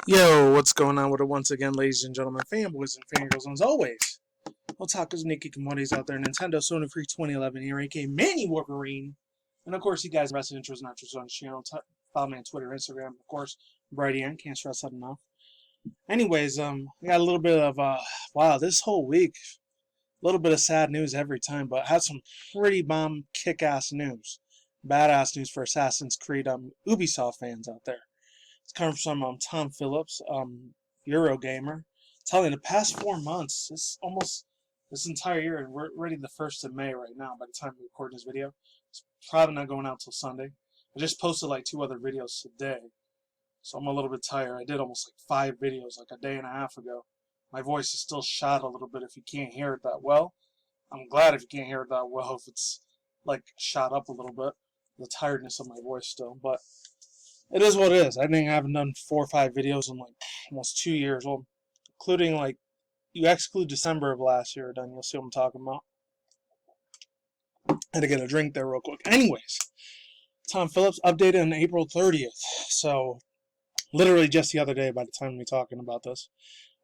Yo, what's going on with it once again, ladies and gentlemen, fanboys and fangirls, and as always, otakus, Nikki Commodities out there, Nintendo Sony Free 2011 here, aka Manny Wolverine, and of course, you guys, best interests not just on the channel, follow me on Twitter, Instagram, of course, Brady, and can't stress that enough. Anyways, we got a little bit of, wow, this whole week, a little bit of sad news every time, but had some pretty bomb kick-ass news, badass news for Assassin's Creed, Ubisoft fans out there. It's coming from Tom Phillips, Eurogamer, telling the past 4 months, this entire year, and we're already the 1st of May right now by the time we record this video. It's probably not going out till Sunday. I just posted like 2 other videos today, so I'm a little bit tired. I did almost like 5 videos like a day and a half ago. My voice is still shot a little bit if you can't hear it that well. I'm glad if you can't hear it that well, if it's like shot up a little bit, the tiredness of my voice still, but it is what it is. I think I haven't done 4 or 5 videos in like almost 2 years. Well, including like, you exclude December of last year, then you'll see what I'm talking about. I had to get a drink there real quick. Anyways, Tom Phillips updated on April 30th. So, literally just the other day by the time we're talking about this.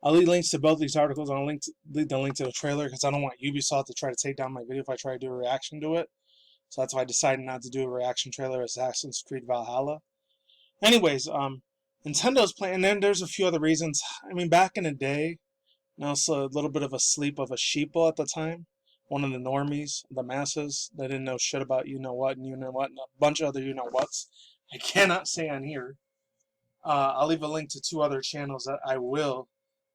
I'll leave links to both these articles. I'll leave the link to the trailer because I don't want Ubisoft to try to take down my video if I try to do a reaction to it. So that's why I decided not to do a reaction trailer of Assassin's Creed Valhalla. Anyways, Nintendo's playing, and then there's a few other reasons. I mean, back in the day, I was a little bit of a sleep of a sheeple at the time. One of the normies, the masses, they didn't know shit about you-know-what and you-know-what and a bunch of other you-know-whats. I cannot say on here. I'll leave a link to 2 other channels that I will.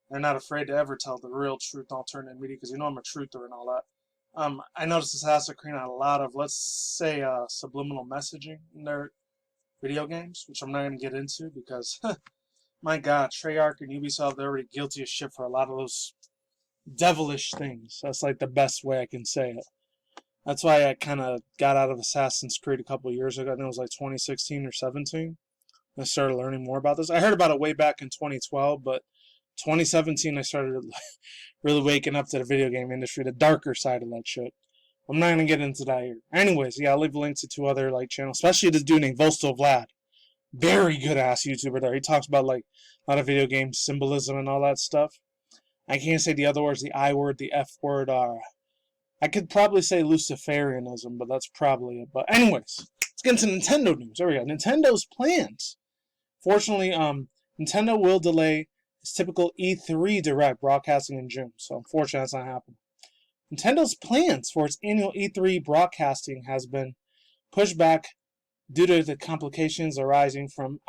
They're not afraid to ever tell the real truth in alternative media because you know I'm a truther and all that. I noticed Assassin's Creed had a lot of, let's say, subliminal messaging in their video games, which I'm not going to get into because, my god, Treyarch and Ubisoft, they're already guilty as shit for a lot of those devilish things. That's like the best way I can say it. That's why I kind of got out of Assassin's Creed a couple of years ago. I think it was like 2016 or 17. I started learning more about this. I heard about it way back in 2012, but 2017 I started really waking up to the video game industry, the darker side of that shit. I'm not going to get into that here. Anyways, yeah, I'll leave a link to 2 other like channels, especially this dude named Vostel Vlad. Very good ass YouTuber there. He talks about like a lot of video game symbolism and all that stuff. I can't say the other words, the I word, the F word. I could probably say Luciferianism, but that's probably it. But anyways, let's get into Nintendo news. There we go. Nintendo's plans. Fortunately, Nintendo will delay its typical E3 Direct broadcasting in June. So unfortunately, that's not happening. Nintendo's plans for its annual E3 broadcasting has been pushed back due to the complications arising from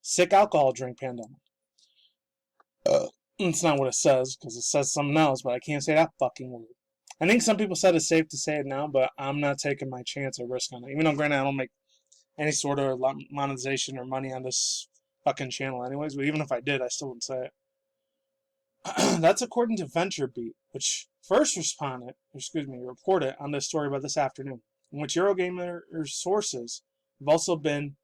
sick alcohol drink pandemic. It's not what it says, because it says something else, but I can't say that fucking word. I think some people said it's safe to say it now, but I'm not taking my chance or risk on it. Even though, granted, I don't make any sort of monetization or money on this fucking channel anyways, but even if I did, I still wouldn't say it. That's according to VentureBeat, which first reported on this story about this afternoon, in which Eurogamer sources have also been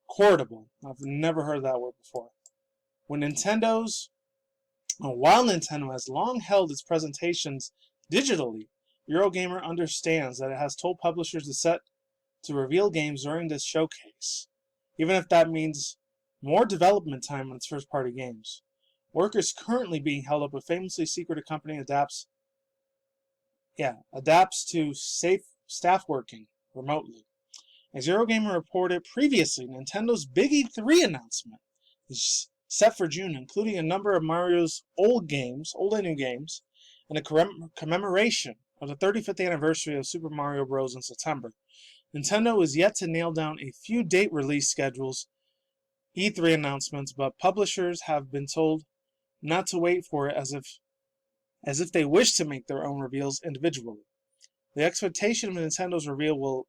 quotable. I've never heard that word before. While Nintendo has long held its presentations digitally, Eurogamer understands that it has told publishers it's set to reveal games during this showcase, even if that means more development time on its first-party games. Work is currently being held up. A famously secretive company adapts to safe staff working remotely. As Eurogamer reported previously, Nintendo's Big E3 announcement is set for June, including a number of Mario's old and new games, and a commemoration of the 35th anniversary of Super Mario Bros. In September. Nintendo is yet to nail down a few date release schedules, E3 announcements, but publishers have been told not to wait for it as if they wish to make their own reveals individually. The expectation of Nintendo's reveal will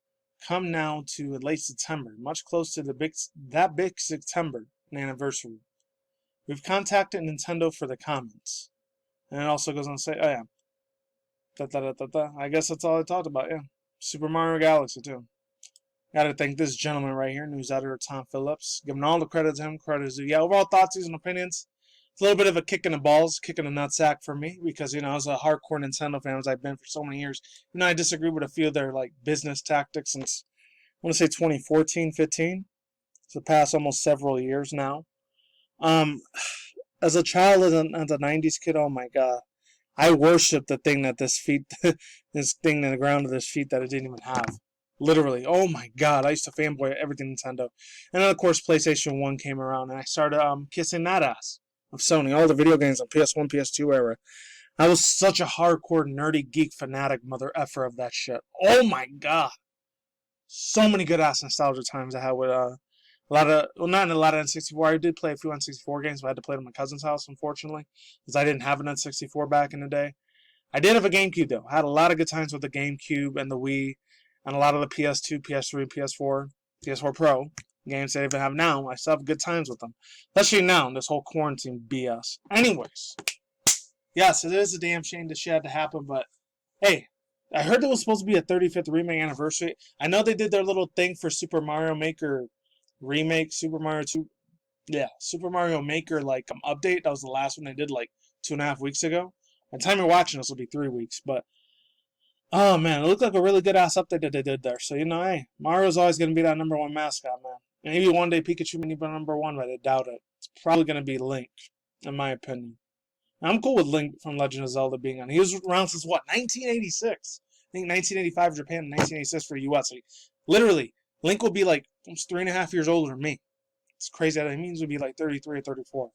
come now to late September, much closer to that big September anniversary. We've contacted Nintendo for the comments. And it also goes on to say, oh yeah, I guess that's all I talked about, yeah. Super Mario Galaxy, too. Gotta thank this gentleman right here, news editor Tom Phillips. Giving all the credit to him, credit is due. Yeah, overall thoughts, and opinions. It's a little bit of a kick in the balls, kick in the nutsack for me, because, as a hardcore Nintendo fan, as I've been for so many years, I disagree with a few of their, business tactics since, I want to say 2014, 15. It's the past almost several years now. As a child and as a 90s kid, oh my god. I worship the thing that this thing in the ground of this feet that it didn't even have. Literally. Oh my god. I used to fanboy everything Nintendo. And then, of course, PlayStation 1 came around, and I started kissing that ass of Sony. All the video games on PS1, PS2 era. I was such a hardcore, nerdy, geek, fanatic mother effer of that shit. Oh my god. So many good ass nostalgia times I had with a lot of, well, not in a lot of N64. I did play a few N64 games, but I had to play them at my cousin's house, unfortunately, because I didn't have an N64 back in the day. I did have a GameCube, though. I had a lot of good times with the GameCube and the Wii, and a lot of the PS2, PS3, PS4, PS4 Pro games they even have now. I still have good times with them. Especially now, in this whole quarantine BS. Anyways, yes, it is a damn shame this shit had to happen, but hey, I heard there was supposed to be a 35th remake anniversary. I know they did their little thing for Super Mario Maker remake, Super Mario 2. Yeah, Super Mario Maker update. That was the last one they did 2.5 weeks ago. By the time you're watching this, will be 3 weeks. But oh man, it looked like a really good ass update that they did there. So hey, Mario's always gonna be that #1 mascot, man. Maybe one day Pikachu may be #1, but I doubt it. It's probably gonna be Link, in my opinion. I'm cool with Link from Legend of Zelda being on. He was around since what, 1986? I think 1985 for Japan and 1986 for the US. Literally, Link will be almost 3.5 years older than me. It's crazy. That means he'll be 33 or 34.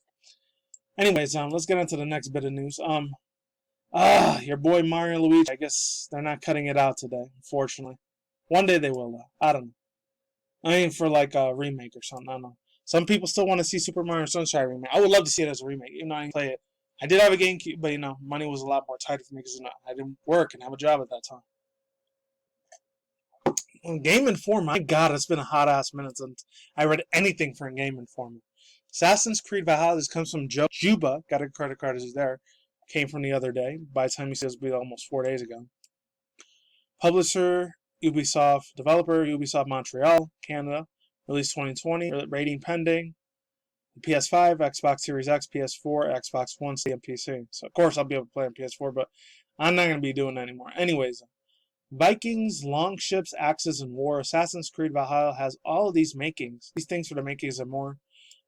Anyways, let's get into the next bit of news. Your boy Mario and Luigi. I guess they're not cutting it out today, unfortunately. One day they will, though. I don't know. I mean, for a remake or something. I don't know. Some people still want to see Super Mario Sunshine remake. I would love to see it as a remake, even though I didn't play it. I did have a GameCube, but money was a lot more tighter for me because I didn't work and have a job at that time. Game Informer, my god, it's been a hot ass minute since I read anything from Game Informer. Assassin's Creed Valhalla, this comes from Juba, got a credit card as he's there. Came from the other day. By the time he says, it'll be almost 4 days ago. Publisher, Ubisoft. Developer, Ubisoft Montreal, Canada. Release 2020. Rating pending. PS5, Xbox Series X, PS4, Xbox One, and PC. So, of course, I'll be able to play on PS4, but I'm not going to be doing that anymore. Anyways, Vikings, longships, axes, and war. Assassin's Creed Valhalla has all of these things for the makings and more.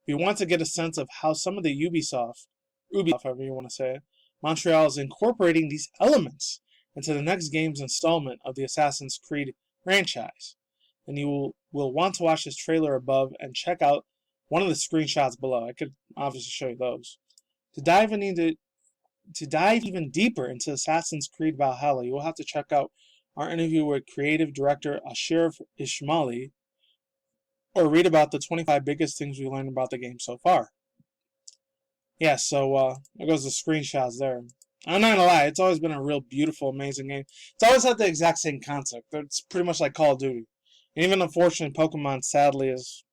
If you want to get a sense of how some of the Ubisoft, however you want to say it, Montreal is incorporating these elements into the next game's installment of the Assassin's Creed franchise, then you will want to watch this trailer above and check out one of the screenshots below. I could obviously show you those. To dive even deeper into Assassin's Creed Valhalla, you will have to check out our interview with creative director Ashraf Ismaili, or read about the 25 biggest things we learned about the game so far. Yeah, so there goes the screenshots there. I'm not gonna lie, it's always been a real beautiful, amazing game. It's always had the exact same concept. It's pretty much like Call of Duty. And even unfortunately, Pokemon sadly is,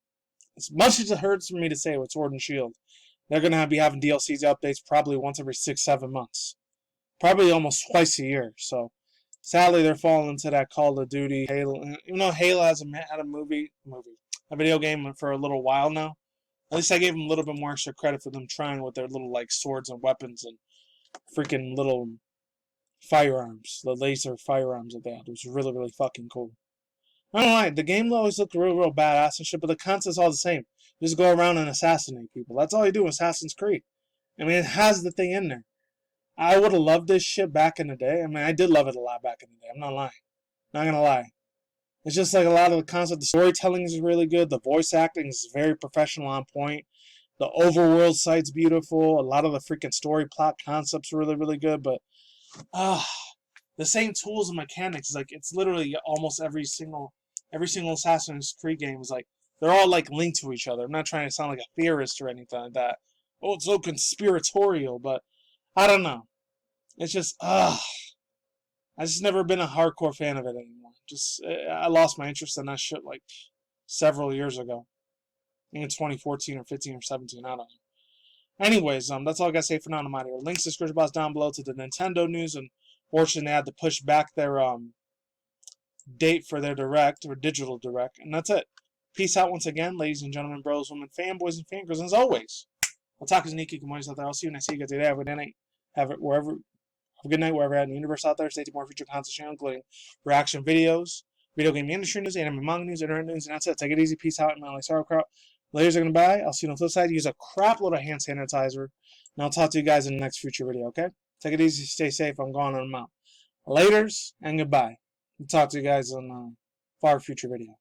as much as it hurts for me to say with Sword and Shield, they're gonna be having DLCs updates probably once every 6-7 months. Probably almost twice a year. So sadly they're falling into that Call of Duty, Halo. Even though Halo hasn't had a video game for a little while now. At least I gave them a little bit more extra credit for them trying with their little swords and weapons and freaking little firearms, the laser firearms that they had. It was really, really fucking cool. I don't know, the game always looked real, real badass and shit, but the concept's all the same. You just go around and assassinate people. That's all you do in Assassin's Creed. I mean, it has the thing in there. I would have loved this shit back in the day. I mean, I did love it a lot back in the day. I'm not lying. Not gonna lie. It's just a lot of the concept. The storytelling is really good. The voice acting is very professional, on point. The overworld site's beautiful. A lot of the freaking story plot concepts are really, really good. But the same tools and mechanics. It's literally almost every single Assassin's Creed game is they're all linked to each other. I'm not trying to sound like a theorist or anything like that. Oh, it's so conspiratorial, but I don't know. It's just I just never been a hardcore fan of it anymore. I lost my interest in that shit several years ago. I think in 2014 or 15 or 17. I don't know. Anyways, that's all I gotta say for now. I'm out here. Links to the description box down below to the Nintendo news. And fortunately, they had to push back their date for their direct or digital direct, and that's it. Peace out once again, ladies and gentlemen, bros, women, fanboys, and fangirls. And as always, I'll talk to Nikki Kamois out there. I'll see you when I see you guys today. Have a good night. Have a good night wherever you're at in the universe out there. Stay tuned for more future content channel, including reaction videos, video game industry news, anime manga news, internet news, and that's it. Take it easy. Peace out. I'm Alex Sauerkraut. Laters are goodbye. I'll see you on the flip side. Use a crap load of hand sanitizer. And I'll talk to you guys in the next future video, okay? Take it easy. Stay safe. I'm gone and I'm out. Laters and goodbye. I'll talk to you guys on a far future video.